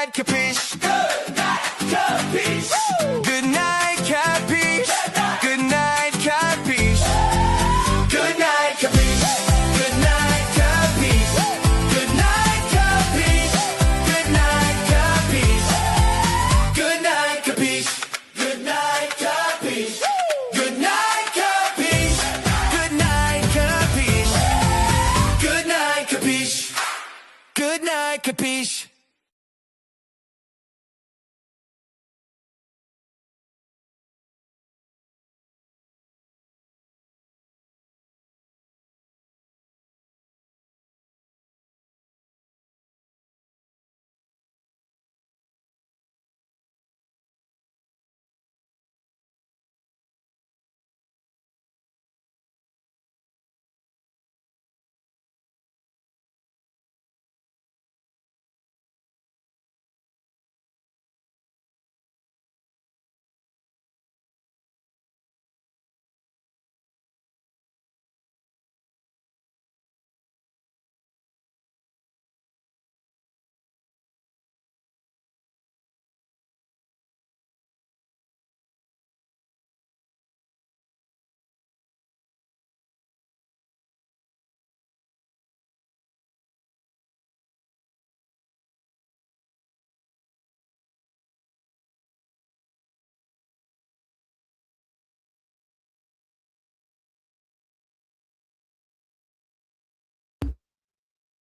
night, capiche? Good night, capiche? Woo! Good night, capiche? Good night, capiche? Good night, capiche? Good night, capiche? Good night, capiche? Good night, capiche? Good night, capiche? Good night, capiche? Good night, capiche? Good night, capiche? Good night, capiche? Good night, capiche?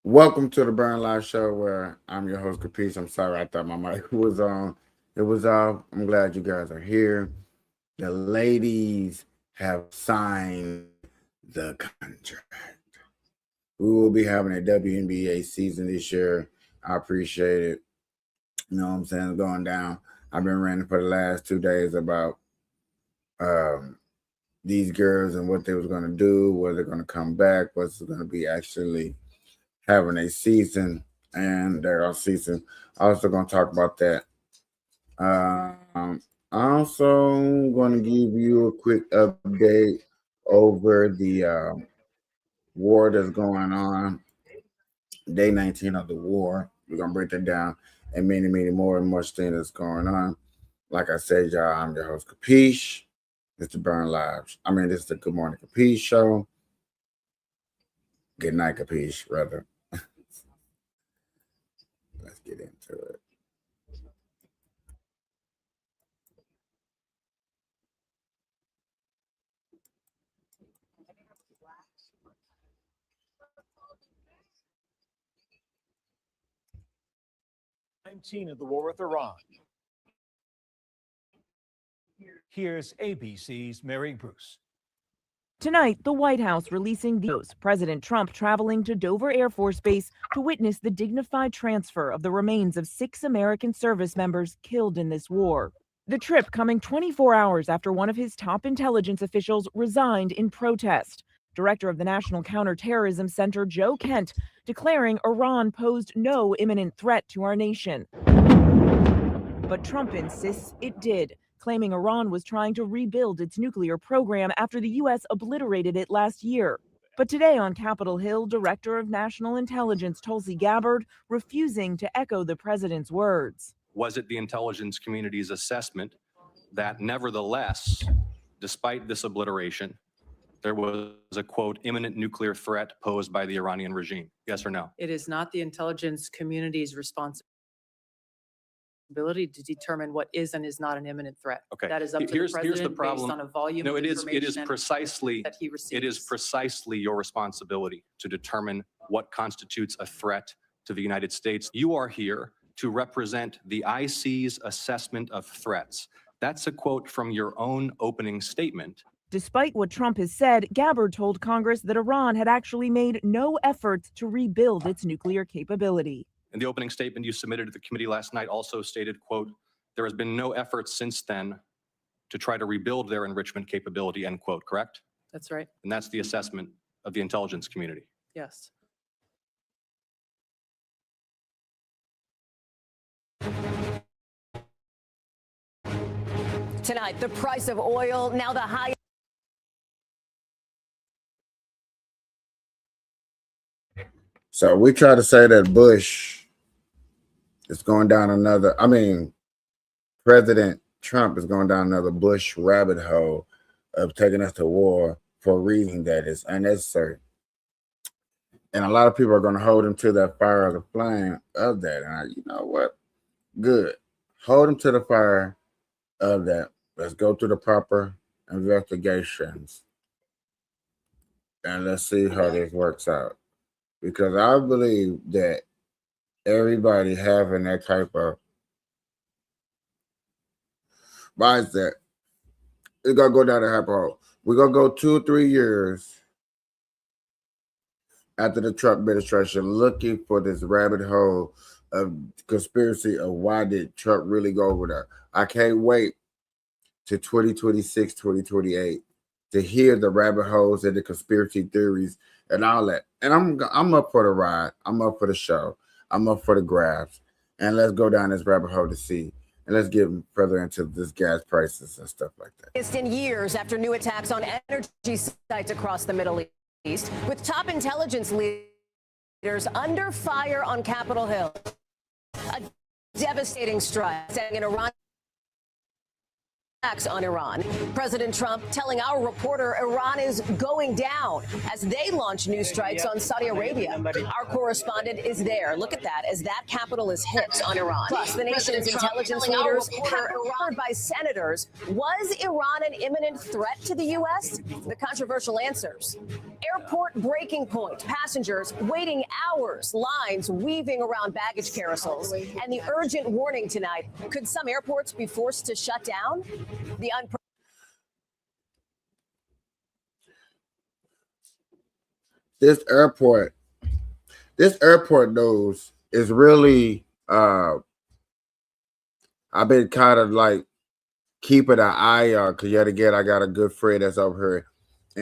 Welcome to the Burn Live Show, where I'm your host, Kapeash. I'm sorry, I thought my mic was on. It was off. I'm glad you guys are here. The ladies have signed the contract. We will be having a WNBA season this year. I appreciate it. You know what I'm saying? It's going down. I've been ranting for the last 2 days about these girls and what they was going to do, whether they're going to come back, what's going to be actually having a season, and their off season. Also going to talk about that. Also going to give you a quick update over the war that's going on. Day 19 of the war. We're going to break that down, and many, many more and much things that's going on. Like I said, y'all, I'm your host, Kapeash. It's the Burn Live. This is the Good Morning Kapeash show. Good night, Kapeash, rather. Let's get into it. Of the war with Iran. Here's ABC's Mary Bruce. Tonight, the White House releasing videos. President Trump traveling to Dover Air Force Base to witness the dignified transfer of the remains of 6 American service members killed in this war. The trip coming 24 hours after one of his top intelligence officials resigned in protest. Director of the National Counterterrorism Center, Joe Kent, declaring Iran posed no imminent threat to our nation. But Trump insists it did, claiming Iran was trying to rebuild its nuclear program after the U.S. obliterated it last year. But today on Capitol Hill, Director of National Intelligence Tulsi Gabbard refusing to echo the president's words. Was it the intelligence community's assessment that nevertheless, despite this obliteration, there was a, quote, imminent nuclear threat posed by the Iranian regime? Yes or no? It is not the intelligence community's responsibility to determine what is and is not an imminent threat. Okay. That is up to the president based on a volume of information it is precisely that he receives. It is precisely your responsibility to determine what constitutes a threat to the United States. You are here to represent the IC's assessment of threats. That's a quote from your own opening statement. Despite what Trump has said, Gabbard told Congress that Iran had actually made no efforts to rebuild its nuclear capability. In the opening statement you submitted to the committee last night also stated, quote, there has been no effort since then to try to rebuild their enrichment capability, end quote, correct? That's right. And that's the assessment of the intelligence community. Yes. Tonight, the price of oil now the highest. So we try to say that Bush It's going down another. I mean, President Trump is going down another Bush rabbit hole of taking us to war for a reason that is unnecessary. And a lot of people are going to hold him to that fire of the flame of that. And you know what? Good. Hold him to the fire of that. Let's go through the proper investigations. And let's see how this works out. Because I believe that everybody having that type of mindset is going to go down the happy hole. We're going to go 2 or 3 years after the Trump administration looking for this rabbit hole of conspiracy of why did Trump really go over there. I can't wait to 2026, 2028 to hear the rabbit holes and the conspiracy theories and all that. And I'm up for the ride. I'm up for the show. I'm up for the graphs. And let's go down this rabbit hole to see. And let's get further into this gas prices and stuff like that. It's in years after new attacks on energy sites across the Middle East, with top intelligence leaders under fire on Capitol Hill. A devastating strike setting in Iran. On Iran. President Trump telling our reporter Iran is going down as they launch new strikes on Saudi Arabia. Our correspondent is there. Look at that as that capital is hit on Iran. Plus, the nation's intelligence leaders peppered by senators. Was Iran an imminent threat to the U.S.? The controversial answers. Airport breaking point. Passengers waiting hours. Lines weaving around baggage carousels. And the urgent warning tonight. Could some airports be forced to shut down? This airport knows is really I've been kind of like keeping an eye on, because yet again I got a good friend that's over here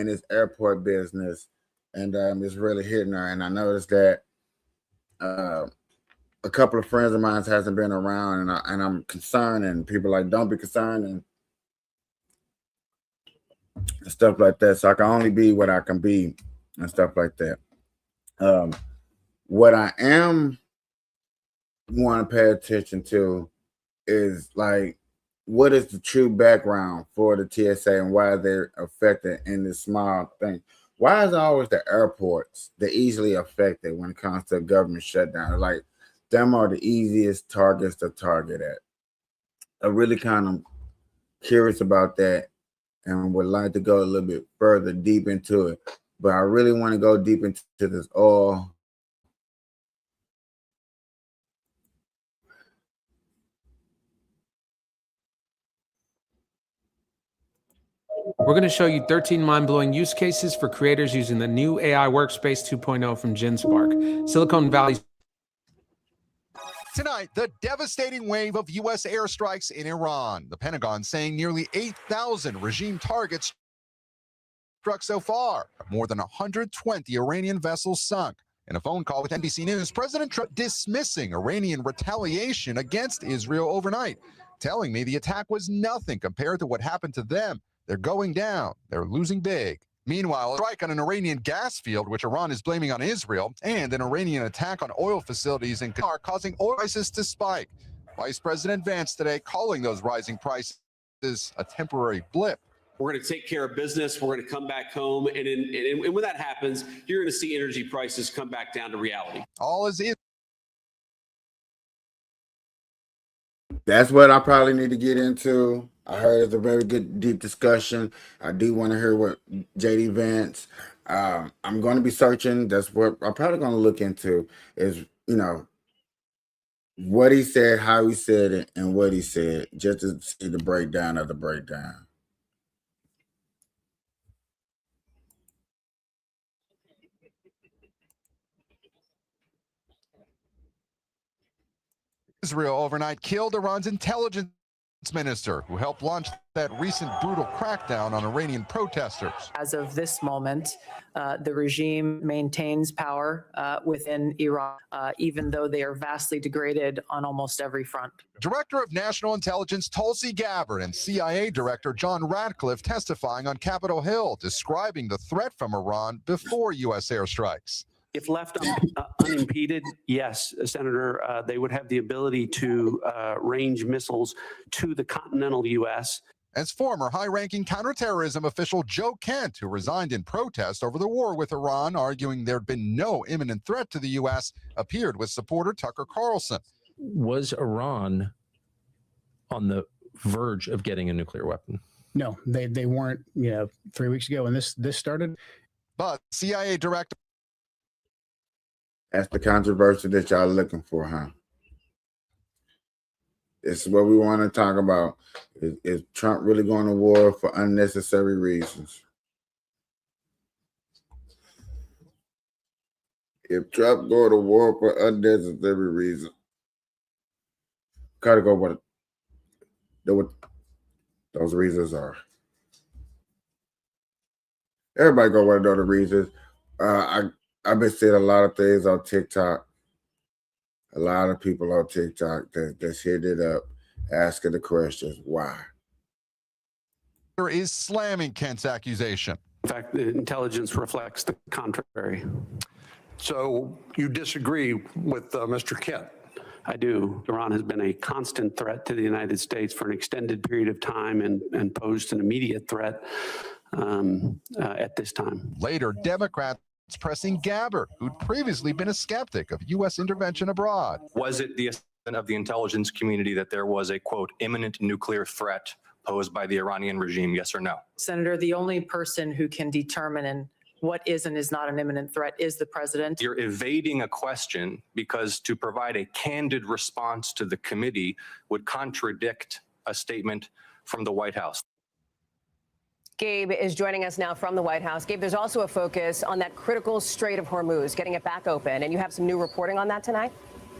in this airport business, and it's really hitting her. And I noticed that a couple of friends of mine hasn't been around, and I'm concerned, and people are like, don't be concerned and stuff like that. So I can only be what I can be and stuff like that. What I am want to pay attention to is like, what is the true background for the TSA and why they're affected in this small thing? Why is it always the airports that easily affected when it comes to a government shutdown? Like, them are the easiest targets to target at. I'm really kind of curious about that and would like to go a little bit further deep into it. But I really want to go deep into this oil. We're going to show you 13 mind-blowing use cases for creators using the new AI Workspace 2.0 from GenSpark. Silicon Valley. Tonight, the devastating wave of U.S. airstrikes in Iran. The Pentagon saying nearly 8,000 regime targets struck so far. More than 120 Iranian vessels sunk. In a phone call with NBC News, President Trump dismissing Iranian retaliation against Israel overnight, telling me the attack was nothing compared to what happened to them. They're going down. They're losing big. Meanwhile, a strike on an Iranian gas field, which Iran is blaming on Israel, and an Iranian attack on oil facilities in Qatar causing oil prices to spike. Vice President Vance today calling those rising prices a temporary blip. We're going to take care of business. We're going to come back home. And when that happens, you're going to see energy prices come back down to reality. All is in. That's what I probably need to get into. I heard it's a very good, deep discussion. I do want to hear what JD Vance. I'm going to be searching. That's what I'm probably going to look into is, you know, what he said, how he said it, and what he said, just to see the breakdown of the breakdown. Israel overnight killed Iran's intelligence minister who helped launch that recent brutal crackdown on Iranian protesters. As of this moment, the regime maintains power within Iran, even though they are vastly degraded on almost every front. Director of National Intelligence Tulsi Gabbard and CIA Director John Ratcliffe testifying on Capitol Hill, describing the threat from Iran before U.S. airstrikes. If left unimpeded, yes, Senator, they would have the ability to range missiles to the continental U.S. As former high-ranking counterterrorism official Joe Kent, who resigned in protest over the war with Iran, arguing there'd been no imminent threat to the U.S., appeared with supporter Tucker Carlson. Was Iran on the verge of getting a nuclear weapon? No, they weren't, 3 weeks ago when this started. But CIA director... That's the controversy that y'all looking for, huh? This is what we want to talk about. Is Trump really going to war for unnecessary reasons? If Trump go to war for unnecessary reasons, gotta go what those reasons are. Everybody go want to know the reasons. I've been seeing a lot of things on TikTok. A lot of people on TikTok that's hitting it up, asking the questions, why? ...is slamming Kent's accusation. In fact, the intelligence reflects the contrary. So you disagree with Mr. Kent? I do. Iran has been a constant threat to the United States for an extended period of time and posed an immediate threat at this time. Later, Democrats pressing Gabbard, who'd previously been a skeptic of U.S. intervention abroad. Was it the assessment of the intelligence community that there was a, quote, imminent nuclear threat posed by the Iranian regime, yes or no? Senator, the only person who can determine what is and is not an imminent threat is the president. You're evading a question because to provide a candid response to the committee would contradict a statement from the White House. Gabe is joining us now from the White House. Gabe, there's also a focus on that critical Strait of Hormuz, getting it back open. And you have some new reporting on that tonight?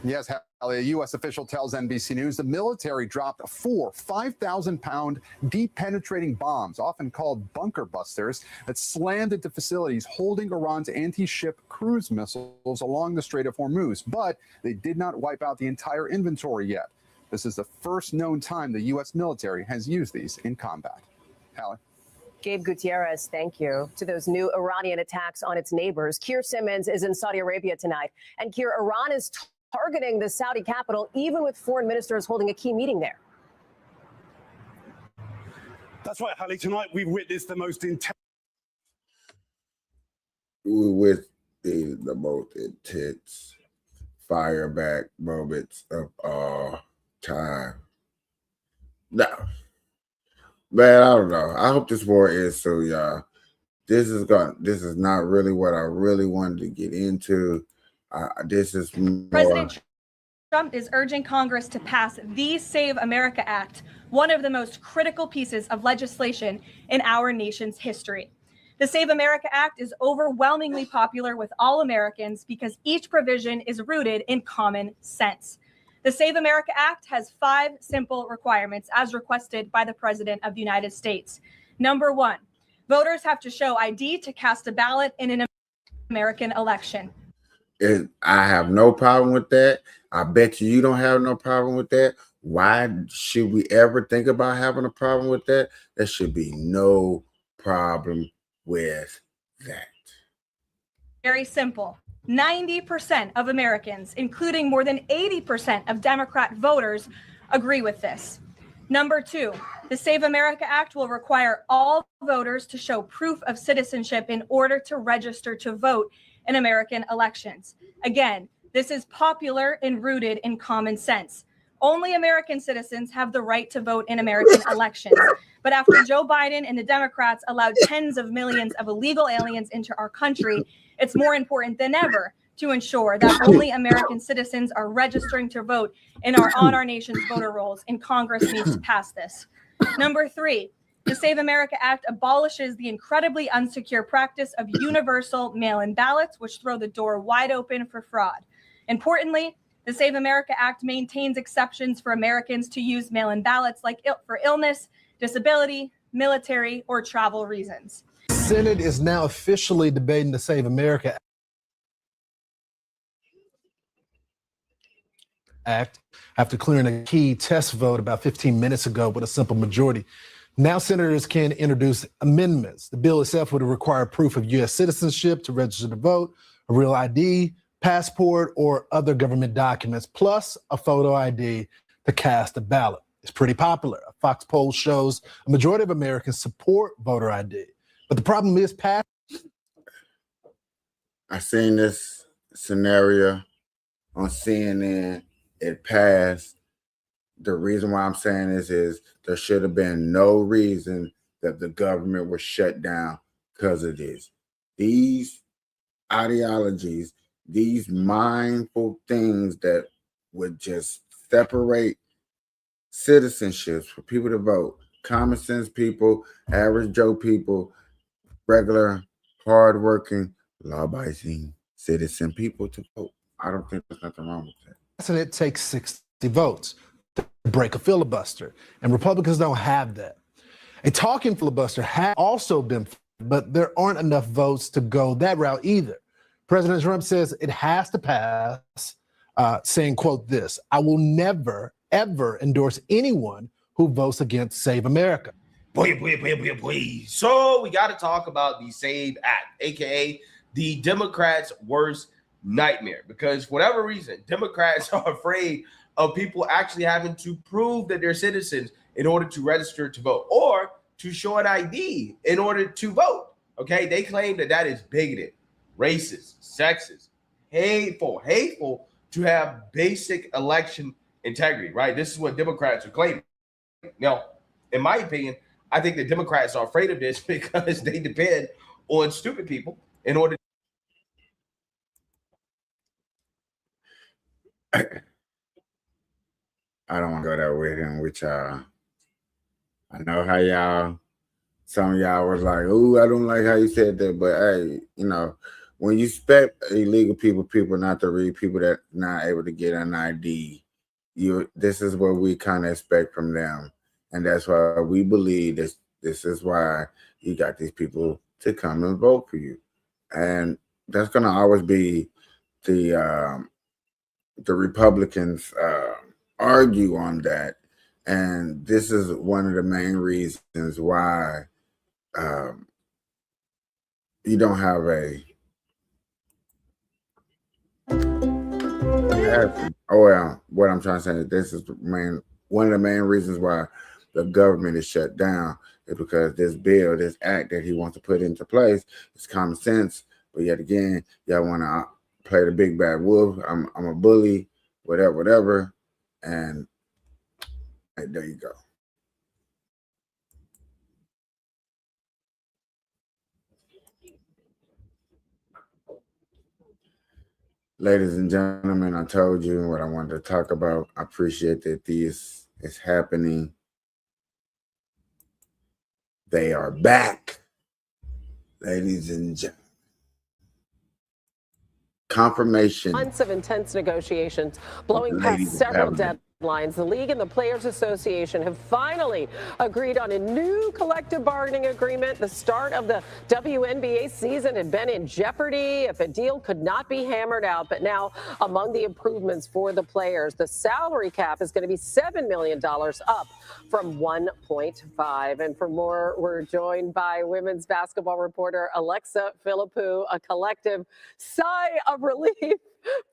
Yes, Hallie, a U.S. official tells NBC News the military dropped 4 5,000-pound deep-penetrating bombs, often called bunker busters, that slammed into facilities holding Iran's anti-ship cruise missiles along the Strait of Hormuz. But they did not wipe out the entire inventory yet. This is the first known time the U.S. military has used these in combat. Hallie? Gabe Gutierrez, thank you. To those new Iranian attacks on its neighbors, Keir Simmons is in Saudi Arabia tonight. And Keir, Iran is targeting the Saudi capital, even with foreign ministers holding a key meeting there. That's right, Hallie. Tonight we've witnessed the most intense. The most intense fireback moments of all time. No. Man, I don't know. I hope this war ends soon, y'all. This is not really what I really wanted to get into. This is more... President Trump is urging Congress to pass the Save America Act, one of the most critical pieces of legislation in our nation's history. The Save America Act is overwhelmingly popular with all Americans because each provision is rooted in common sense. The Save America Act has 5 simple requirements as requested by the President of the United States. Number 1, voters have to show ID to cast a ballot in an American election. I have no problem with that. I bet you don't have no problem with that. Why should we ever think about having a problem with that? There should be no problem with that. Very simple. 90% of Americans, including more than 80% of Democrat voters, agree with this. Number 2, the Save America Act will require all voters to show proof of citizenship in order to register to vote in American elections. Again, this is popular and rooted in common sense. Only American citizens have the right to vote in American elections. But after Joe Biden and the Democrats allowed tens of millions of illegal aliens into our country, it's more important than ever to ensure that only American citizens are registering to vote on our nation's voter rolls, and Congress needs to pass this. Number 3, the Save America Act abolishes the incredibly unsecure practice of universal mail-in ballots, which throw the door wide open for fraud. Importantly, the Save America Act maintains exceptions for Americans to use mail-in ballots for illness, disability, military, or travel reasons. The Senate is now officially debating the Save America Act after clearing a key test vote about 15 minutes ago with a simple majority. Now senators can introduce amendments. The bill itself would require proof of U.S. citizenship to register to vote, a real ID, passport, or other government documents, plus a photo ID to cast a ballot. It's pretty popular. A Fox poll shows a majority of Americans support voter ID. But the problem is I seen this scenario on CNN. It passed. The reason why I'm saying this is there should have been no reason that the government was shut down because of this. These ideologies, these mindful things that would just separate citizenships for people to vote, common sense people, average Joe people, regular, hardworking, law-abiding citizen people to vote. I don't think there's nothing wrong with that. and it takes 60 votes to break a filibuster, and Republicans don't have that. A talking filibuster has also been, but there aren't enough votes to go that route either. President Trump says it has to pass, saying, quote, this, "I will never, ever endorse anyone who votes against Save America." Boy. So we got to talk about the SAVE Act, aka the Democrats' worst nightmare, because for whatever reason, Democrats are afraid of people actually having to prove that they're citizens in order to register to vote or to show an ID in order to vote. Okay, they claim that that is bigoted, racist, sexist, hateful to have basic election integrity, right? This is what Democrats are claiming. Now, in my opinion, I think the Democrats are afraid of this because they depend on stupid people in order. I don't want to go there with him, with y'all. I know how some of y'all was like, "Ooh, I don't like how you said that," but hey, when you expect illegal people not to read, people that not able to get an ID, this is what we kind of expect from them, and that's why we believe this. This is why you got these people to come and vote for you, and that's gonna always be the Republicans argue on that, and this is one of the main reasons why you don't have what I'm trying to say is this is one of the main reasons why the government is shut down is because this act that he wants to put into place is common sense, but yet again, y'all want to play the big bad wolf. I'm a bully, whatever, and there you go. Ladies and gentlemen, I told you what I wanted to talk about. I appreciate that this is happening. They are back, ladies and gentlemen. Confirmation. Months of intense negotiations blowing past several deadlines. The league and the Players Association have finally agreed on a new collective bargaining agreement. The start of the WNBA season had been in jeopardy if a deal could not be hammered out. But now, among the improvements for the players, the salary cap is going to be $7 million up from 1.5. And for more, we're joined by women's basketball reporter Alexa Philippou. A collective sigh of relief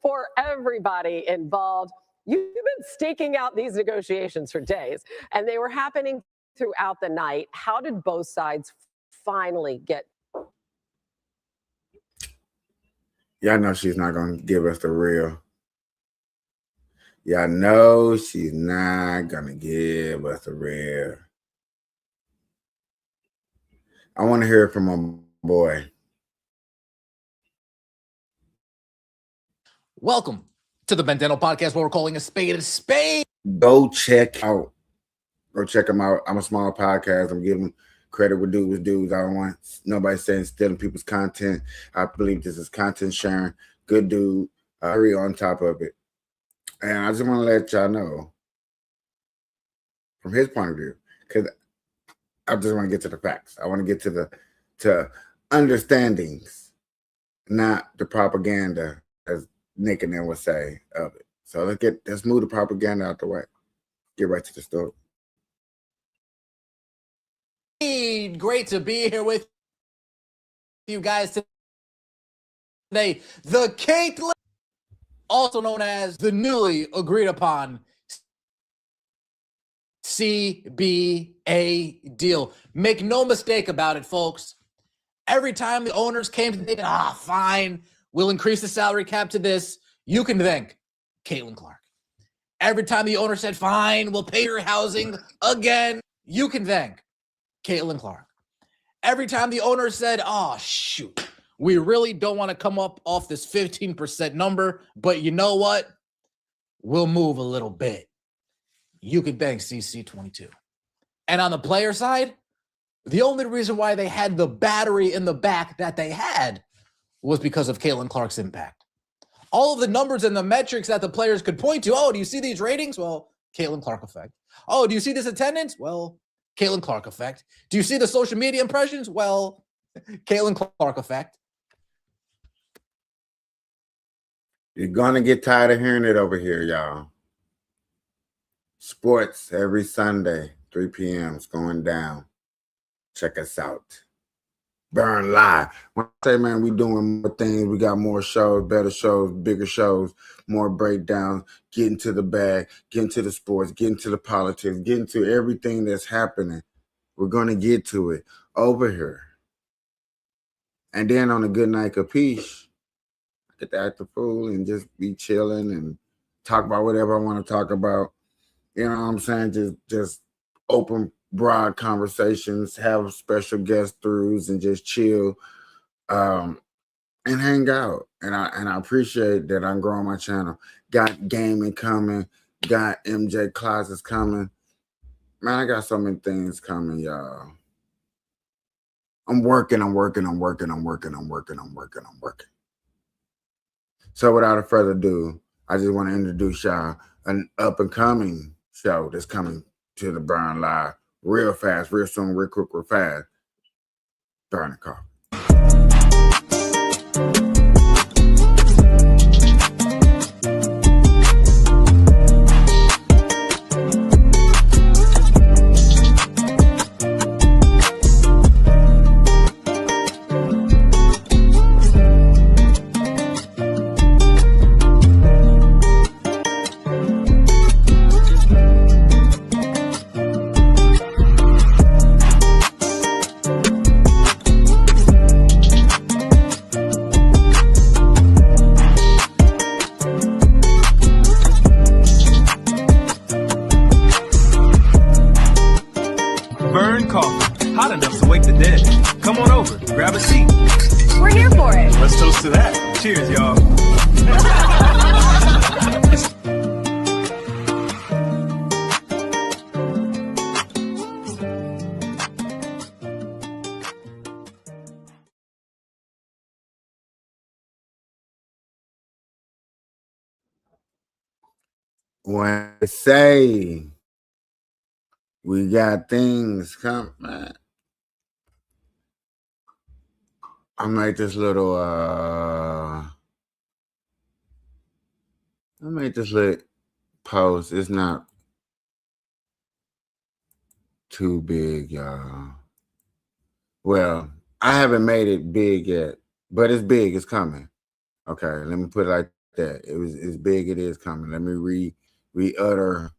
for everybody involved. You've been staking out these negotiations for days, and they were happening throughout the night. How did both sides finally get? Y'all know she's not going to give us the real. Y'all know she's not going to give us the real. I want to hear from my boy. Welcome to the Bendeno Podcast, where we're calling a spade a spade. Go check them out. I'm a small podcast. I'm giving credit where due was due. I don't want nobody saying stealing people's content. I believe this is content sharing. Good dude. Hurry on top of it. And I just want to let y'all know from his point of view, because I just want to get to the facts. I want to get to understandings, not the propaganda, as Nick and them would say, of it. So let's move the propaganda out the way. Get right to the story. Great to be here with you guys The Caitlyn, also known as the newly agreed upon CBA deal. Make no mistake about it, folks. Every time the owners came to the table, fine, we'll increase the salary cap to this, you can thank Caitlin Clark. Every time the owner said, fine, we'll pay your housing again, you can thank Caitlin Clark. Every time the owner said, oh, shoot, we really don't want to come up off this 15% number, but you know what? We'll move a little bit. You can thank CC22. And on the player side, the only reason why they had the battery in the back that they had was because of Caitlin Clark's impact. All of the numbers and the metrics that the players could point to, oh, do you see these ratings? Well, Caitlin Clark effect. Oh, do you see this attendance? Well, Caitlin Clark effect. Do you see the social media impressions? Well, Caitlin Clark effect. You're going to get tired of hearing it over here, y'all. Sports every Sunday, 3 p.m. is going down. Check us out. Burn Live. When I say, man, we doing more things. We got more shows, better shows, bigger shows, more breakdowns, getting to the bag, getting to the sports, getting to the politics, getting to everything that's happening. We're going to get to it over here. And then on a good night capiche, I get to act the fool and just be chilling and talk about whatever I want to talk about. You know what I'm saying? Just open, broad conversations, have special guest throughs, and just chill and hang out. And I appreciate that I'm growing my channel. Got gaming coming, got MJ closets coming. Man, I got so many things coming, y'all. I'm working. So without further ado, I just want to introduce y'all an up-and-coming show that's coming to the Burn Live real fast, real soon, real quick, real fast. Burn the Coffee. Burn coffee, hot enough to wake the dead. Come on over, grab a seat. We're here for it. Let's toast to that. Cheers, y'all. When I say we got things coming, man, I made this little post. It's not too big, y'all. Well, I haven't made it big yet, but it's big. It's coming. Okay, let me put it like that. It's big. It is coming. Let me re-utter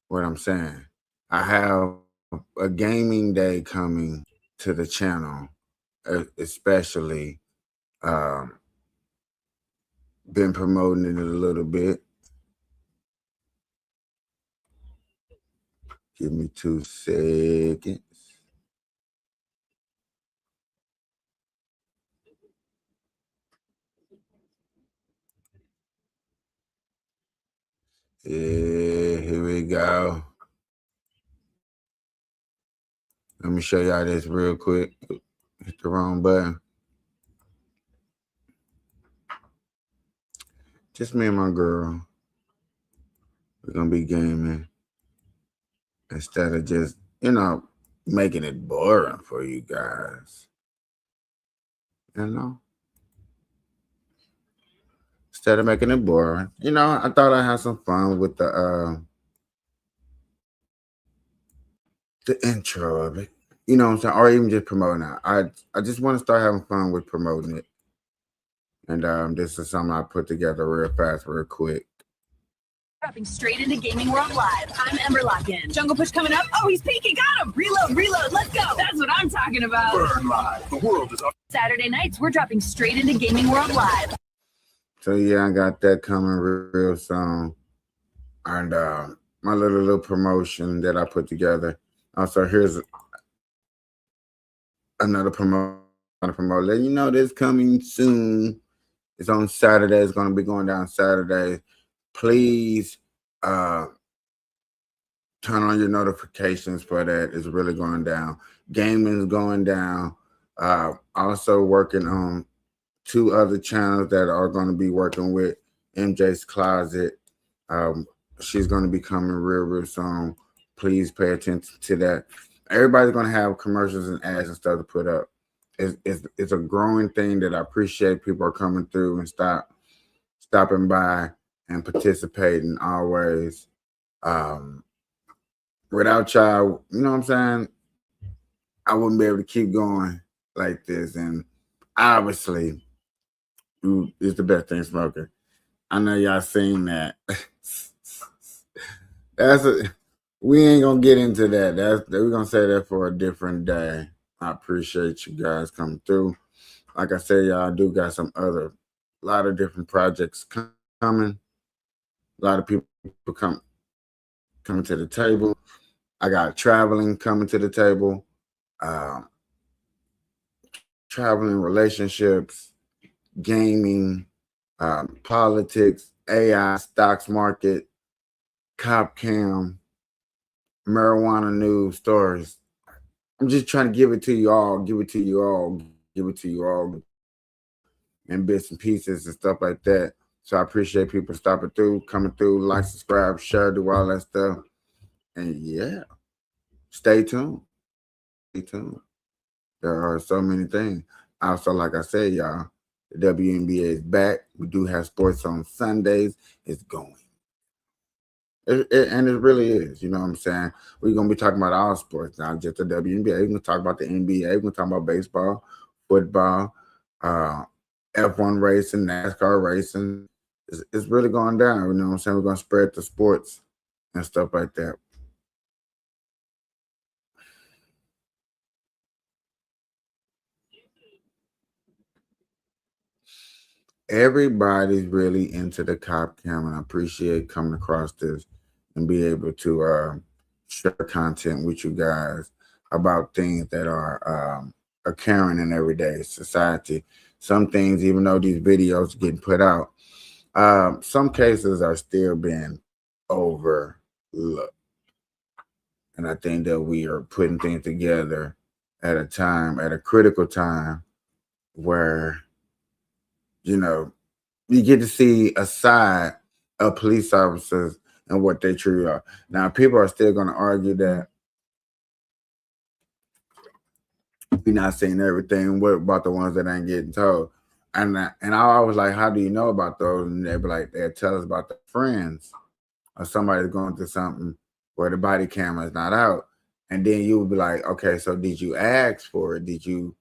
what I'm saying. I have a gaming day coming to the channel, especially. Been promoting it a little bit. Give me 2 seconds. Yeah, here we go. Let me show y'all this real quick. Hit the wrong button. Just me and my girl. We're gonna be gaming instead of just, making it boring for you guys. Instead of making it boring, I thought I'd have some fun with the intro of it. You know what I'm saying? Or even just promoting it. I just want to start having fun with promoting it. And this is something I put together real fast, real quick. Dropping straight into Gaming World Live. I'm Ember Lockin. Jungle Push coming up. Oh, he's peeking. Got him. Reload. Let's go. That's what I'm talking about. Burn Live. The world is up. Saturday nights, we're dropping straight into Gaming World Live. So yeah, I got that coming real soon. And my little promotion that I put together. Also, here's another promotion. Let you know this coming soon. It's on Saturday. It's going to be going down Saturday. Please turn on your notifications for that. It's really going down. Gaming is going down. Also working on 2 other channels that are going to be working with MJ's Closet. She's going to be coming real soon. Please pay attention to that. Everybody's going to have commercials and ads and stuff to put up. It's a growing thing that I appreciate. People are coming through and stopping by and participating always. Without y'all, you know what I'm saying, I wouldn't be able to keep going like this. And obviously, it's the best thing smoking. I know y'all seen that. We ain't gonna get into that. We're gonna say that for a different day. I appreciate you guys coming through. Like I said, y'all, I do got a lot of different projects coming. A lot of people coming to the table. I got traveling coming to the table. Traveling, relationships, gaming, politics, AI, stocks market, cop cam, marijuana news, stories. I'm just trying to give it to you all, in bits and pieces and stuff like that. So I appreciate people stopping through, coming through, like, subscribe, share, do all that stuff. And yeah, stay tuned. There are so many things. Also, like I said, y'all, the WNBA is back. We do have sports on Sundays. It's going. And it really is. You know what I'm saying? We're going to be talking about all sports, not just the WNBA. We're going to talk about the NBA. We're going to talk about baseball, football, F1 racing, NASCAR racing. It's really going down. You know what I'm saying? We're going to spread the sports and stuff like that. Everybody's really into the cop cam, and I appreciate coming across this and be able to share content with you guys about things that are occurring in everyday society. Some things, even though these videos getting put out, some cases are still being overlooked. And I think that we are putting things together at a critical time where, you know, you get to see a side of police officers and what they truly are. Now, people are still going to argue that we're not seeing everything. What about the ones that ain't getting told? And I always like, how do you know about those? And they'll be like, they'll tell us about their friends or somebody's going through something where the body camera is not out. And then you would be like, okay, so did you ask for it? Did you,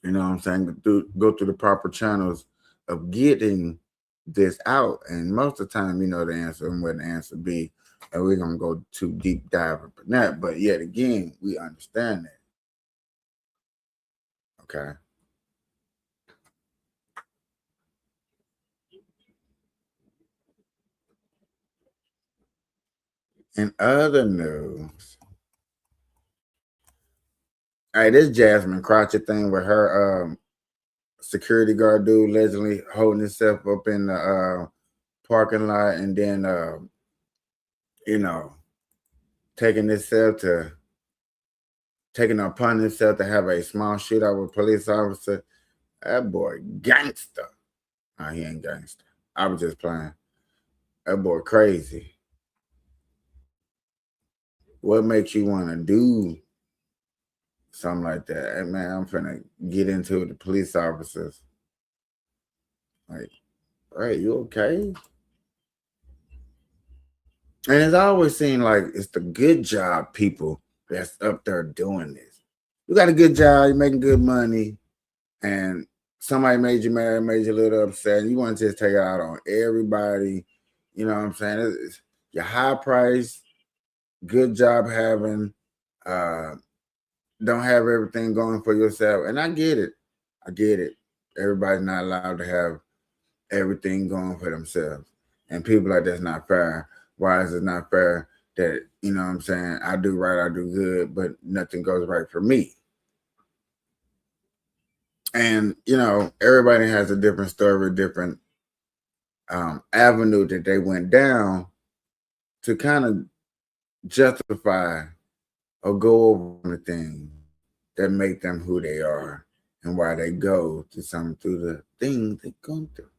you know what I'm saying, go through the proper channels of getting this out? And most of the time, you know the answer and what the answer be. And we're going to go too deep dive into that. But yet again, we understand that. Okay. In other news, hey, this Jasmine Crotchet thing with her security guard dude allegedly holding himself up in the parking lot and then you know, taking upon himself to have a small shootout with a police officer. That boy gangster. Nah, he ain't gangster. I was just playing. That boy crazy. What makes you want to do something like that? Hey, man, I'm finna get into the police officers. Like, right, you okay? And it's always seemed like it's the good job people that's up there doing this. You got a good job, you're making good money, and somebody made you mad, made you a little upset, and you want to just take it out on everybody. You know what I'm saying? You're high price, good job having, don't have everything going for yourself. And I get it. I get it. Everybody's not allowed to have everything going for themselves. And people like that's not fair. Why is it not fair that, you know what I'm saying, I do right, I do good, but nothing goes right for me? And, you know, everybody has a different story, different avenue that they went down to kind of justify or go over the things that make them who they are and why they go to some through the things they go through.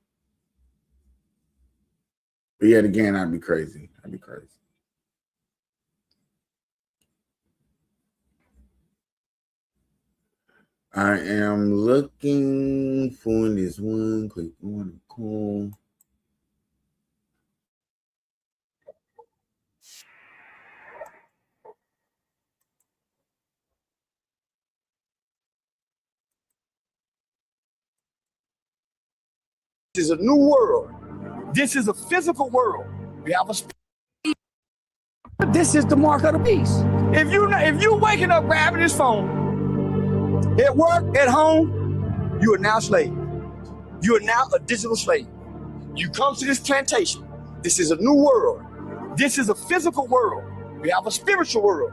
But yet again, I'd be crazy. I'd be crazy. I am looking for this one. Click on the call. This is a new world. This is a physical world. We have a. This is the mark of the beast. If you waking up grabbing this phone, at work, at home, you are now a slave. You are now a digital slave. You come to this plantation. This is a new world. This is a physical world. We have a spiritual world.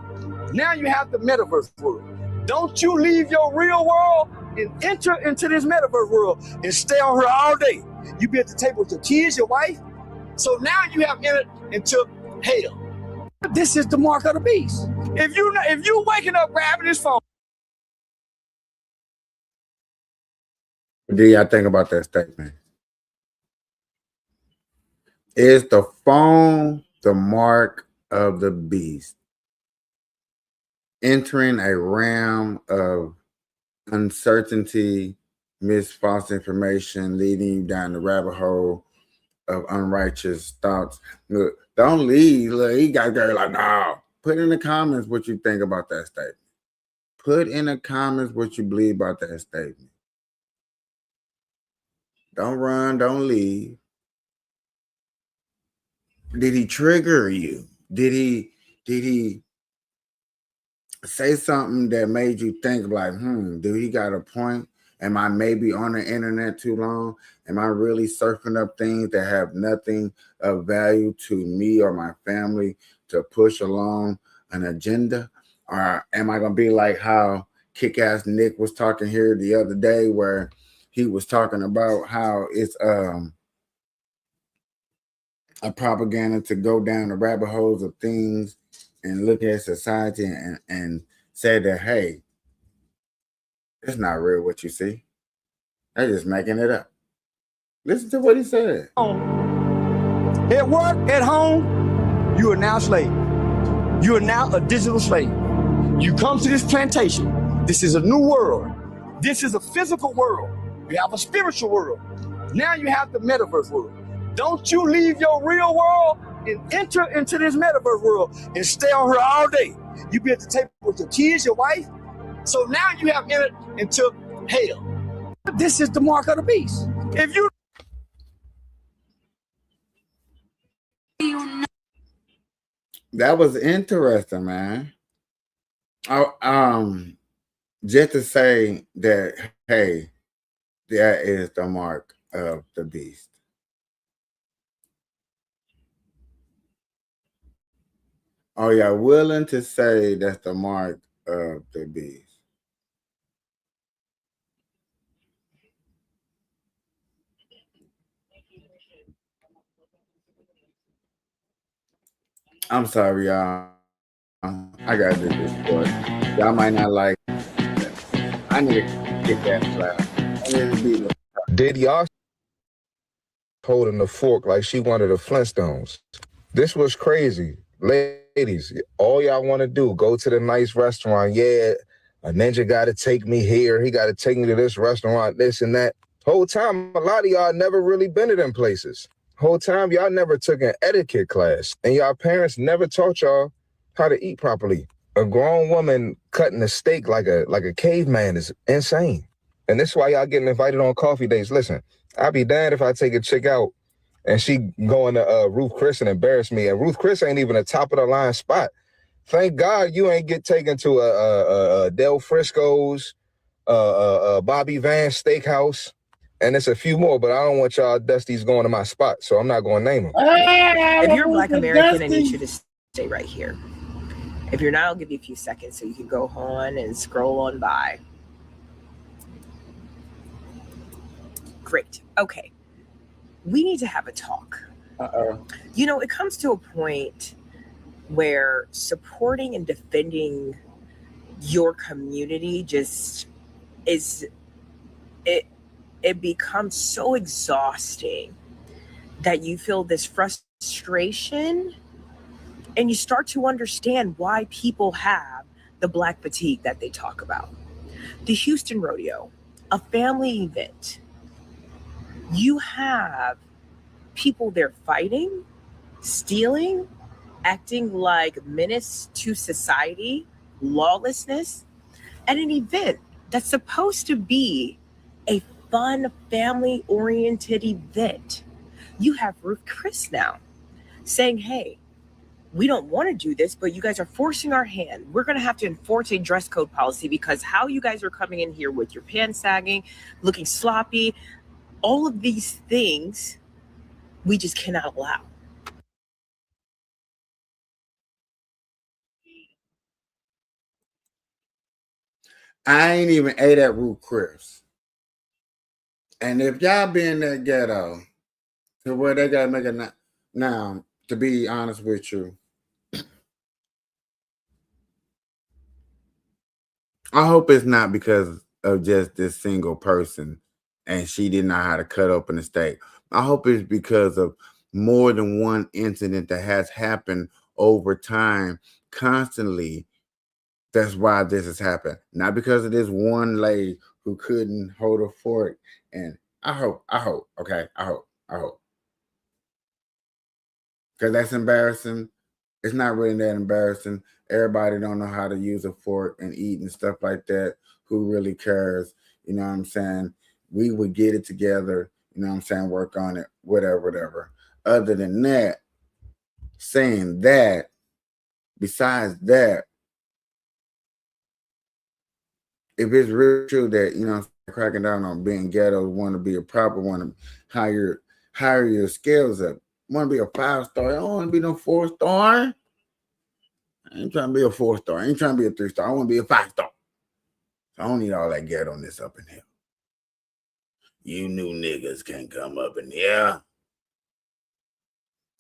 Now you have the metaverse world. Don't you leave your real world and enter into this metaverse world and stay on here all day. You be at the table with your kids, your wife. So now you have entered into hell. This is the mark of the beast. If you waking up grabbing this phone. What do y'all think about that statement? Is the phone the mark of the beast? Entering a realm of uncertainty, false information, leading you down the rabbit hole of unrighteous thoughts. Look, don't leave. Look, he got there like, no. Put in the comments what you think about that statement. Put in the comments what you believe about that statement. Don't run, don't leave. Did he trigger you? Did he say something that made you think like, do he got a point? Am I maybe on the internet too long? Am I really surfing up things that have nothing of value to me or my family to push along an agenda? Or am I going to be like how Kick-Ass Nick was talking here the other day where he was talking about how it's a propaganda to go down the rabbit holes of things and look at society and say that, hey, it's not real what you see. They're just making it up. Listen to what he said. At work, at home, you are now a slave. You are now a digital slave. You come to this plantation. This is a new world. This is a physical world. We have a spiritual world. Now you have the metaverse world. Don't you leave your real world and enter into this metaverse world and stay on here all day. You be at the table with your kids, your wife. So now you have entered into hell. This is the mark of the beast. If you That was interesting, man. Just to say that, hey, that is the mark of the beast. Are y'all willing to say that's the mark of the beast? I'm sorry, y'all. I gotta do this, but y'all might not like it. I need to get that class. Did y'all holding the fork like she wanted the Flintstones? This was crazy. Ladies, all y'all want to do, go to the nice restaurant. Yeah, a ninja got to take me here. He got to take me to this restaurant, this and that. Whole time, a lot of y'all never really been to them places. Whole time, y'all never took an etiquette class. And y'all parents never taught y'all how to eat properly. A grown woman cutting a steak like a caveman is insane. And this is why y'all getting invited on coffee dates. Listen, I'd be damned if I take a chick out and she going to Ruth Chris and embarrass me. And Ruth Chris ain't even a top of the line spot. Thank God you ain't get taken to a Del Frisco's, Bobby Van's Steakhouse, and it's a few more, but I don't want y'all Dusties going to my spot, so I'm not going to name them. If you're a Black American, I need you to stay right here. If you're not, I'll give you a few seconds so you can go on and scroll on by. Great. Okay. We need to have a talk. You know, it comes to a point where supporting and defending your community just is, it becomes so exhausting that you feel this frustration and you start to understand why people have the Black fatigue that they talk about. The Houston Rodeo, a family event. You have people there fighting, stealing, acting like menace to society, lawlessness, at an event that's supposed to be a fun, family-oriented event. You have Ruth Chris now saying, hey, we don't want to do this, but you guys are forcing our hand. We're going to have to enforce a dress code policy because how you guys are coming in here with your pants sagging, looking sloppy, all of these things, we just cannot allow. I ain't even ate at Ruth Chris. And if y'all be in that ghetto to where they gotta make a now, to be honest with you, I hope it's not because of just this single person and she didn't know how to cut open the steak. I hope it's because of more than one incident that has happened over time constantly. That's why this has happened. Not because of this one lady who couldn't hold a fork. And I hope, okay, I hope. Because that's embarrassing. It's not really that embarrassing. Everybody don't know how to use a fork and eat and stuff like that. Who really cares? You know what I'm saying? We would get it together, you know what I'm saying, work on it, whatever. Other than that, saying that, besides that, if it's real true that, you know, cracking down on being ghetto, want to be a proper, want to higher your skills up, want to be a 5-star, I don't want to be no 4-star. I ain't trying to be a 4-star. I ain't trying to be a 3-star. I want to be a 5-star. I don't need all that ghetto-ness up in here. You new niggas can't come up in here.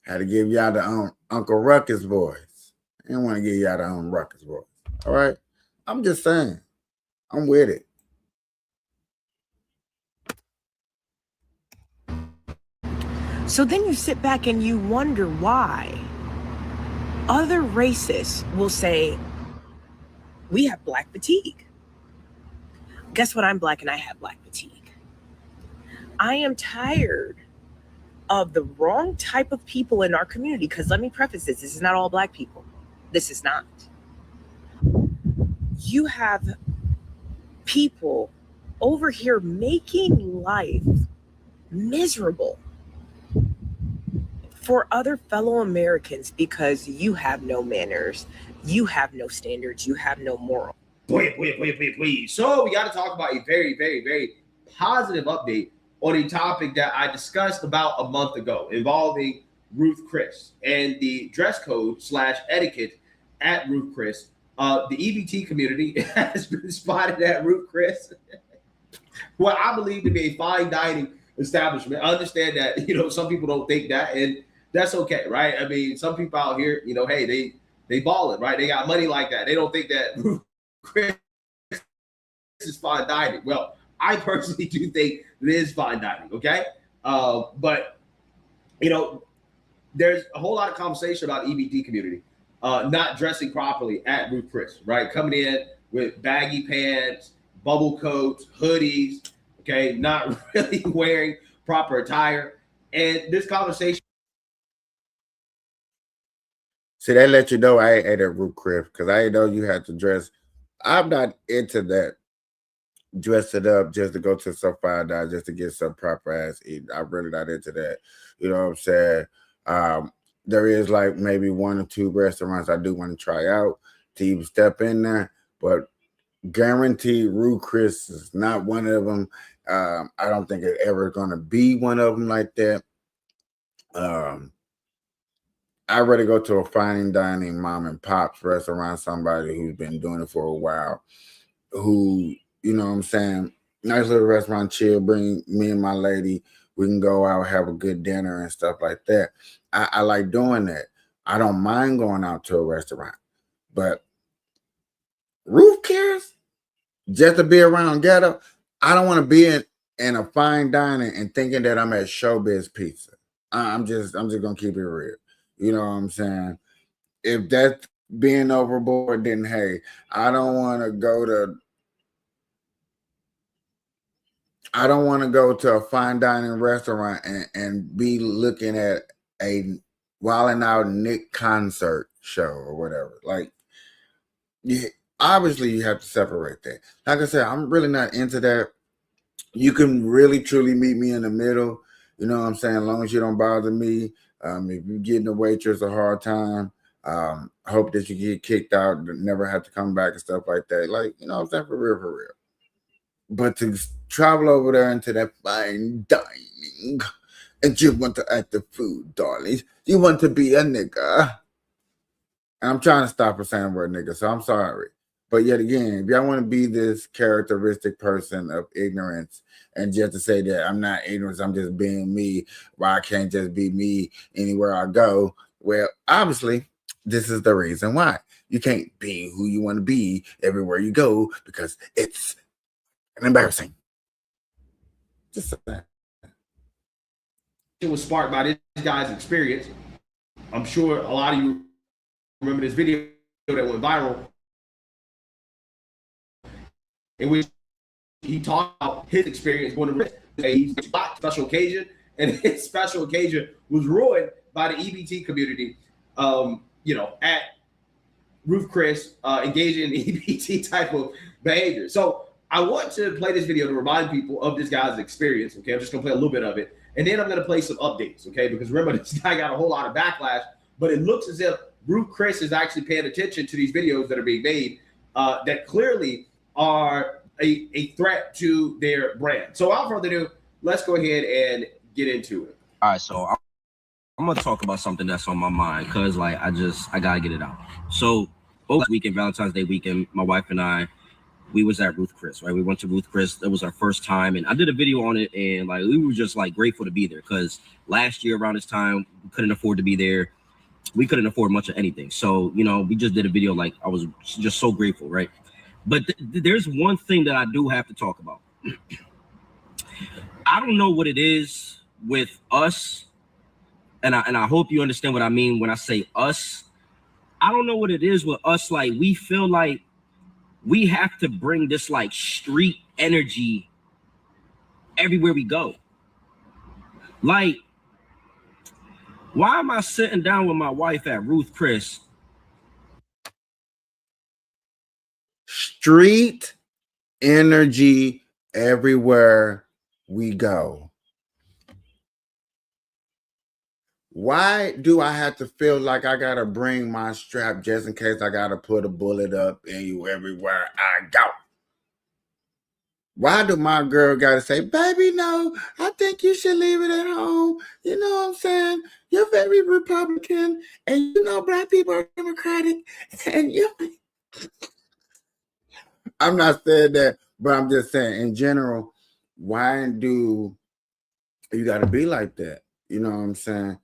Had to give y'all the Uncle Ruckus voice. I didn't want to give y'all the Ruckus voice. All right? I'm just saying. I'm with it. So then you sit back and you wonder why other races will say, we have Black fatigue. Guess what? I'm Black and I have Black fatigue. I am tired of the wrong type of people in our community, because let me preface this is not all Black people. This is not. You have people over here making life miserable for other fellow Americans because you have no manners, you have no standards, you have no moral. Please. So we got to talk about a very, very, very positive update on a topic that I discussed about a month ago involving Ruth Chris and the dress code / etiquette at Ruth Chris. The EBT community has been spotted at Ruth Chris, what I believe to be a fine dining establishment. I understand that, you know, some people don't think that, and that's okay, right? I mean, some people out here, you know, hey, they balling, right? They got money like that. They don't think that Ruth Chris is fine dining. Well, I personally do think it is fine dining, okay? But, you know, there's a whole lot of conversation about EBT community not dressing properly at Ruth Chris, right? Coming in with baggy pants, bubble coats, hoodies, okay? Not really wearing proper attire. And this conversation. See, they let you know I ain't ate at Ruth Chris because I didn't know you had to dress. I'm not into that dress it up just to go to some fine dine just to get some proper ass eating. I'm really not into that. You know what I'm saying? There is like maybe 1 or 2 restaurants I do want to try out to even step in there, but guaranteed Ruth Chris is not one of them. I don't think it's ever going to be one of them like that. I'd rather go to a fine dining mom and pop's restaurant, somebody who's been doing it for a while, who, you know what I'm saying, nice little restaurant, chill, bring me and my lady, we can go out, have a good dinner and stuff like that. I like doing that. I don't mind going out to a restaurant, but Ruth cares just to be around ghetto. I don't want to be in a fine dining and thinking that I'm at Showbiz Pizza. I'm just gonna keep it real. You know what I'm saying? If that's being overboard, then hey, I don't want to go to a fine dining restaurant and be looking at a Wildin' Out Nick concert show or whatever. Like, obviously you have to separate that. Like I said, I'm really not into that. You can really truly meet me in the middle. You know what I'm saying? As long as you don't bother me. If you're getting a waitress a hard time, hope that you get kicked out, never have to come back and stuff like that. Like, you know what I'm saying? For real. But to travel over there into that fine dining and you want to eat the food, darling. You want to be a nigga. And I'm trying to stop her saying the word nigga, so I'm sorry. But yet again, if y'all want to be this characteristic person of ignorance and just to say that I'm not ignorant, I'm just being me, why I can't just be me anywhere I go, well, obviously, this is the reason why. You can't be who you want to be everywhere you go because it's embarrassing. Just that. It was sparked by this guy's experience. I'm sure a lot of you remember this video that went viral in which he talked about his experience going to risk. He's got special occasion, and his special occasion was ruined by the EBT community. At Ruth Chris engaging in EBT type of behavior. So I want to play this video to remind people of this guy's experience. Okay, I'm just gonna play a little bit of it, and then I'm gonna play some updates. Okay, because remember this guy got a whole lot of backlash, but it looks as if Ruth Chris is actually paying attention to these videos that are being made that clearly are a threat to their brand. So without further ado, let's go ahead and get into it. All right, so I'm gonna talk about something that's on my mind because like I gotta get it out. So both weekend, Valentine's Day weekend, my wife and I, we was at Ruth Chris, right? We went to Ruth Chris. That was our first time, and I did a video on it, and like we were just like grateful to be there because last year around this time we couldn't afford to be there. We couldn't afford much of anything, so we just did a video. Like I was just so grateful, right? But there's one thing that I do have to talk about. I don't know what it is with us, and I hope you understand what I mean when I say us. I don't know what it is with us. Like we feel like we have to bring this like street energy everywhere we go. Like, why am I sitting down with my wife at Ruth Chris? Street energy everywhere we go. Why do I have to feel like I gotta bring my strap just in case I gotta put a bullet up in you everywhere I go? Why do my girl gotta say, baby, no, I think you should leave it at home? You know what I'm saying? You're very Republican, and black people are Democratic, and I'm not saying that, but I'm just saying in general, why do you gotta be like that? You know what I'm saying?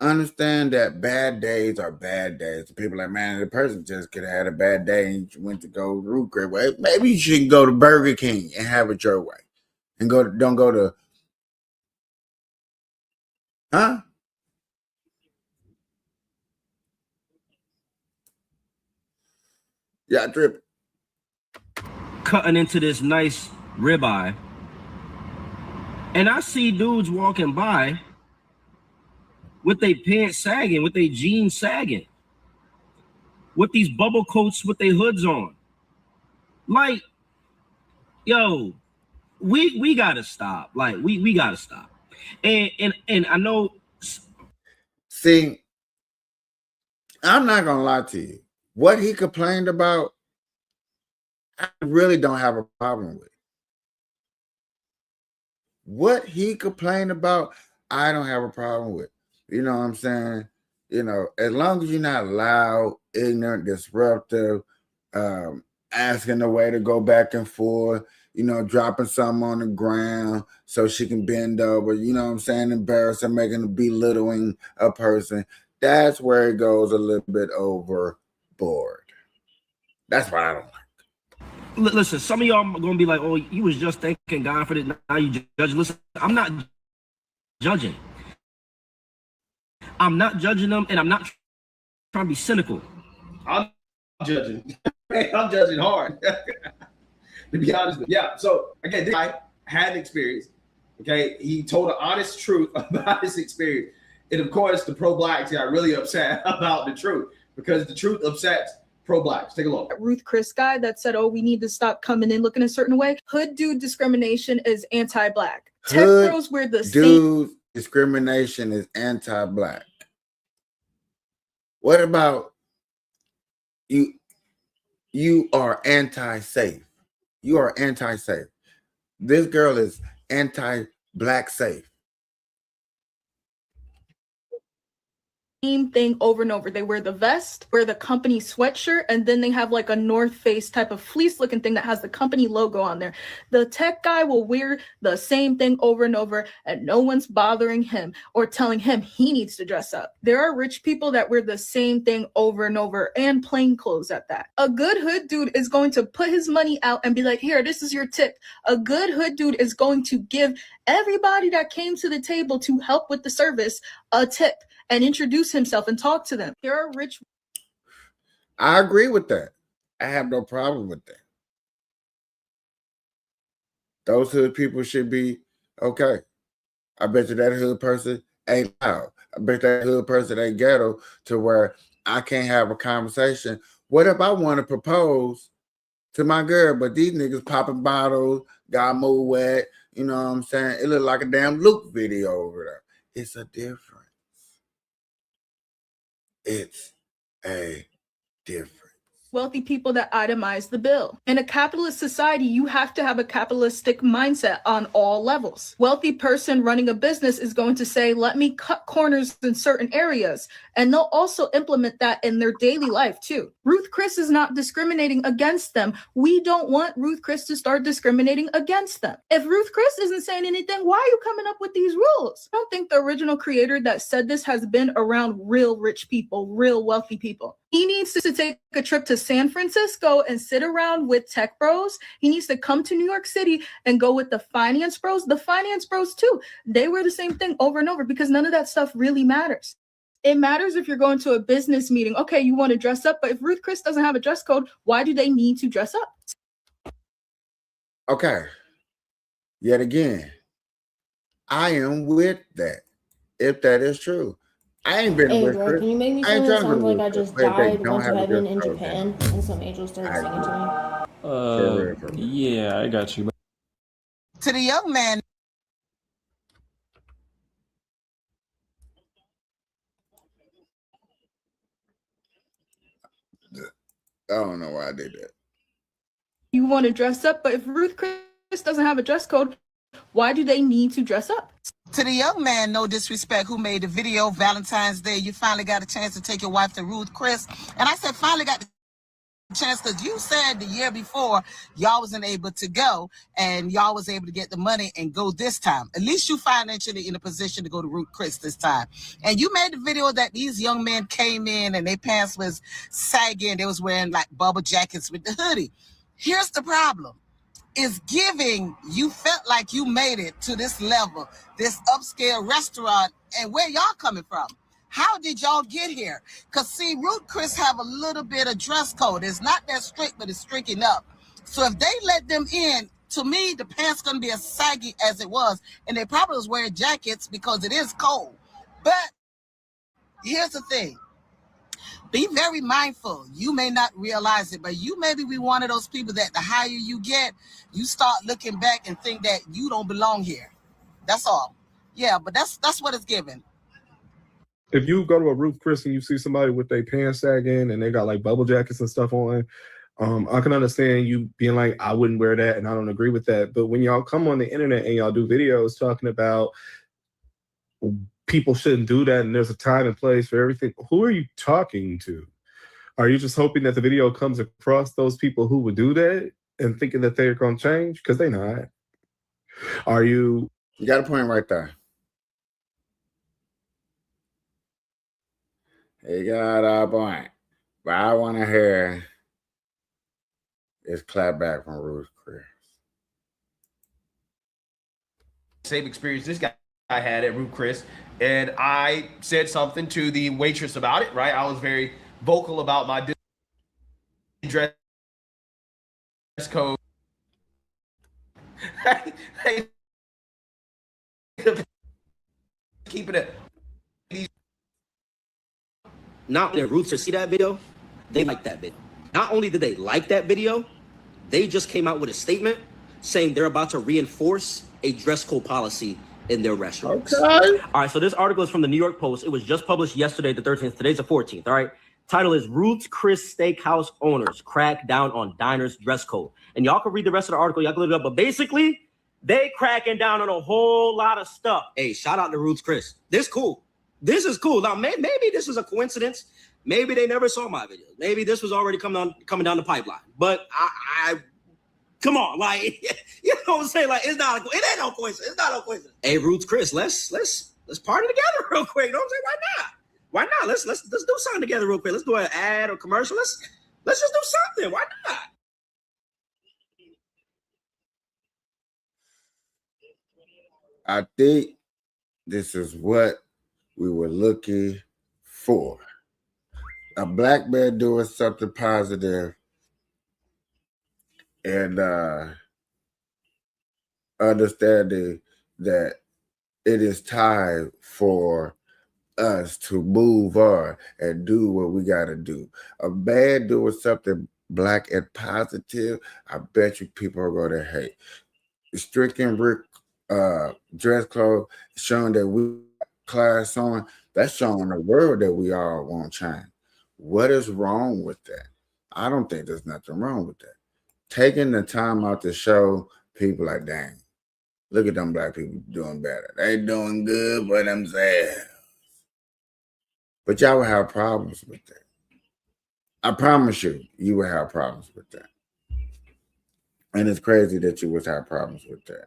Understand that bad days are bad days. People are like, man, the person just could have had a bad day and went to go Ruth Chris. Well, maybe you should go to Burger King and have it your way. And don't go to, huh? Yeah, drip. Cutting into this nice ribeye, and I see dudes walking by with their pants sagging, with their jeans sagging, with these bubble coats with their hoods on. Like, yo, we gotta stop. Like we gotta stop. And I know. See, I'm not gonna lie to you. What he complained about, I really don't have a problem with. What he complained about, I don't have a problem with. You know what I'm saying? You know, as long as you're not loud, ignorant, disruptive, asking the way to go back and forth, you know, dropping something on the ground so she can bend over, you know what I'm saying? Embarrassing, making belittling a person. That's where it goes a little bit overboard. That's what I don't like. Listen, some of y'all are gonna be like, "Oh, you was just thanking God for this. Now you judge." Listen, I'm not judging. I'm not judging them, and I'm not trying to be cynical. I'm judging. I'm judging hard. To be honest with you. Yeah. So again, this guy had an experience. Okay, he told an honest truth about his experience, and of course, the pro-blacks got really upset about the truth because the truth upsets pro-blacks. Take a look. Ruth Chris guy that said, "Oh, we need to stop coming in looking a certain way." Hood dude discrimination is anti-black. Tech bros wear the dude discrimination is anti-black. What about you? You are anti-safe. You are anti-safe. This girl is anti-black safe. Same thing over and over. They wear the vest, wear the company sweatshirt, and then they have like a North Face type of fleece looking thing that has the company logo on there. The tech guy will wear the same thing over and over, and no one's bothering him or telling him he needs to dress up. There are rich people that wear the same thing over and over, and plain clothes at that. A good hood dude is going to put his money out and be like, "Here, this is your tip." A good hood dude is going to give everybody that came to the table to help with the service a tip and introduce himself and talk to them. There are rich. I agree with that. I have no problem with that. Those hood people should be okay. I bet you that hood person ain't loud. I bet that hood person ain't ghetto to where I can't have a conversation. What if I want to propose to my girl, but these niggas popping bottles, got mood wet, you know what I'm saying? It look like a damn Luke video over there. It's a difference. It's a difference. Wealthy people that itemize the bill. In a capitalist society, you have to have a capitalistic mindset on all levels. Wealthy person running a business is going to say, "Let me cut corners in certain areas." And they'll also implement that in their daily life too. Ruth Chris is not discriminating against them. We don't want Ruth Chris to start discriminating against them. If Ruth Chris isn't saying anything, why are you coming up with these rules? I don't think the original creator that said this has been around real rich people, real wealthy people. He needs to take a trip to San Francisco and sit around with tech bros. He needs to come to New York City and go with the finance bros. The finance bros too. They wear the same thing over and over because none of that stuff really matters. It matters if you're going to a business meeting. Okay, you want to dress up, but if Ruth Chris doesn't have a dress code, why do they need to dress up? Okay. Yet again, I am with that. If that is true. I ain't been with Chris. Can you make me feel it sounds like I just died, went to heaven in Japan, and some angels started singing to me? Yeah, I got you. To the young man. I don't know why I did that. You want to dress up, but if Ruth Chris doesn't have a dress code, why do they need to dress up? To the young man, no disrespect, who made the video Valentine's Day, you finally got a chance to take your wife to Ruth Chris. And I said finally got the chance because you said the year before y'all wasn't able to go and y'all was able to get the money and go this time. At least you financially in a position to go to Ruth Chris this time. And you made the video that these young men came in and their pants was sagging. They was wearing like bubble jackets with the hoodie. Here's the problem. Is giving you felt like you made it to this level, this upscale restaurant, and where y'all coming from? How did y'all get here? Because see, Ruth Chris have a little bit of dress code. It's not that strict, but it's strict enough. So if they let them in, to me, the pants gonna be as saggy as it was, and they probably was wearing jackets because it is cold. But here's the thing. Be very mindful. You may not realize it, but you maybe be one of those people that the higher you get, you start looking back and think that you don't belong here. That's all. Yeah, but that's what it's given. If you go to a Ruth Chris and you see somebody with their pants sagging and they got like bubble jackets and stuff on, I can understand you being like, I wouldn't wear that and I don't agree with that. But when y'all come on the internet and y'all do videos talking about people shouldn't do that and there's a time and place for everything, who are you talking to? Are you just hoping that the video comes across those people who would do that and thinking that they're going to change? Because they're not. Are you? You got a point right there. You got a point. But I want to hear this clap back from Ruth Chris. Same experience this guy I had at Ruth Chris, and I said something to the waitress about it, right? I was very vocal about my dress code. Keeping it. Not when Ruth to see that video, they like that video. Not only did they like that video, they just came out with a statement saying they're about to reinforce a dress code policy in their restaurants. Okay. All right, so this article is from the New York Post. It was just published yesterday, the 13th. Today's the 14th, all right? Title is Ruth's Chris Steakhouse Owners Crack Down on Diners Dress Code. And y'all can read the rest of the article. Y'all can look it up. But basically, they cracking down on a whole lot of stuff. Hey, shout out to Ruth's Chris. This cool. This is cool. Now, maybe this is a coincidence. Maybe they never saw my video. Maybe this was already coming down the pipeline. But I come on, like, you know what I'm saying? Like, it ain't no coincidence. It's not no coincidence. Hey, Ruth's Chris, let's party together real quick. You know what I'm saying? Why not? Why not? Let's do something together real quick. Let's do an ad or commercial. Let's just do something. Why not? I think this is what we were looking for. A black man doing something positive and understanding that it is time for us to move on and do what we got to do. A man doing something black and positive, I bet you people are going to hate. Stricken Rick dress code showing that we class on, that's showing the world that we all want change. What is wrong with that? I don't think there's nothing wrong with that. Taking the time out to show people like, dang, look at them black people doing better. They doing good for themselves. But y'all will have problems with that. I promise you, you will have problems with that. And it's crazy that you would have problems with that.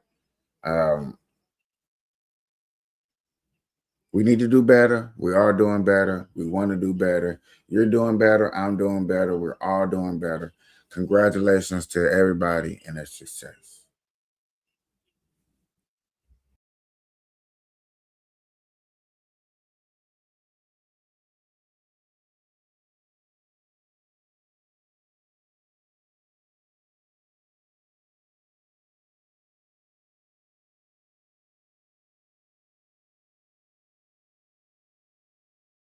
We need to do better. We are doing better. We want to do better. You're doing better. I'm doing better. We're all doing better. Congratulations to everybody and their success.